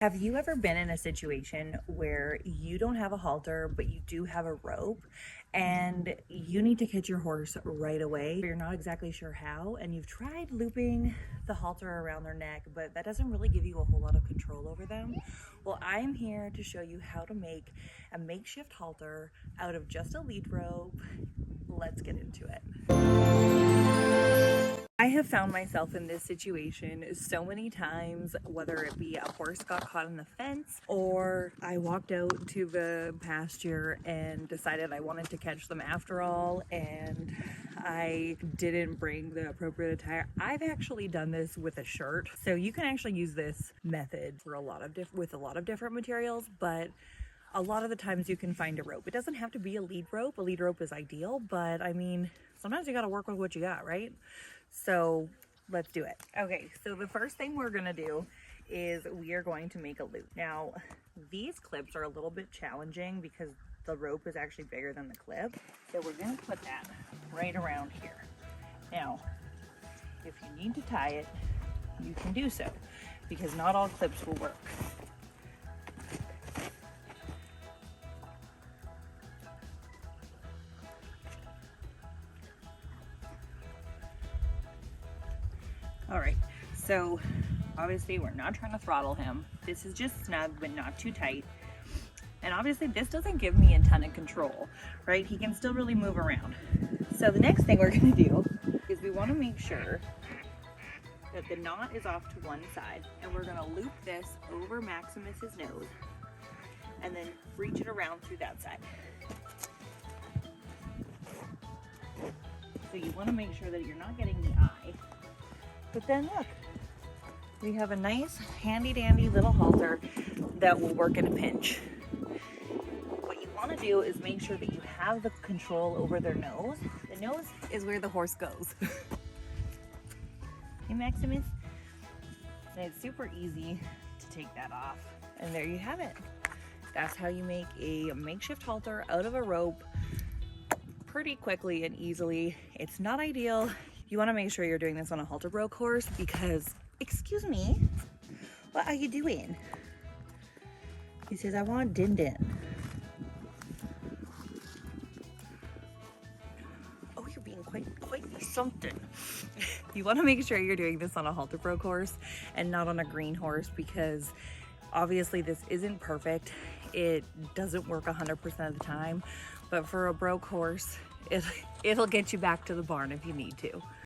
Have you ever been in a situation where you don't have a halter, but you do have a rope and you need to catch your horse right away? You're not exactly sure how, and you've tried looping the halter around their neck, but that doesn't really give you a whole lot of control over them. Well, I'm here to show you how to make a makeshift halter out of just a lead rope. Let's get into it. I have found myself in this situation so many times, whether it be a horse got caught in the fence or I walked out to the pasture and decided I wanted to catch them after all and I didn't bring the appropriate attire. I've actually done this with a shirt. So you can actually use this method for with a lot of different materials, but a lot of the times you can find a rope. It doesn't have to be a lead rope. A lead rope is ideal, but I mean, sometimes you got to work with what you got, right? So let's do it. Okay, so the first thing we're gonna do is we are going to make a loop. Now, these clips are a little bit challenging because the rope is actually bigger than the clip. So we're gonna put that right around here. Now, if you need to tie it, you can do so because not all clips will work. All right, so obviously we're not trying to throttle him. This is just snug, but not too tight. And obviously this doesn't give me a ton of control, right? He can still really move around. So the next thing we're gonna do is we wanna make sure that the knot is off to one side, and we're gonna loop this over Maximus's nose and then reach it around through that side. So you wanna make sure that you're not getting the eye. But then look, we have a nice handy dandy little halter that will work in a pinch. What you want to do is make sure that you have the control over their nose. The nose is where the horse goes. Hey Maximus. And it's super easy to take that off. And there you have it. That's how you make a makeshift halter out of a rope pretty quickly and easily. It's not ideal. You want to make sure you're doing this on a halter broke horse because, excuse me, what are you doing? He says, I want din din. Oh, you're being quite something. You want to make sure you're doing this on a halter broke horse and not on a green horse because obviously this isn't perfect. It doesn't work 100% of the time, but for a broke horse, it'll get you back to the barn if you need to.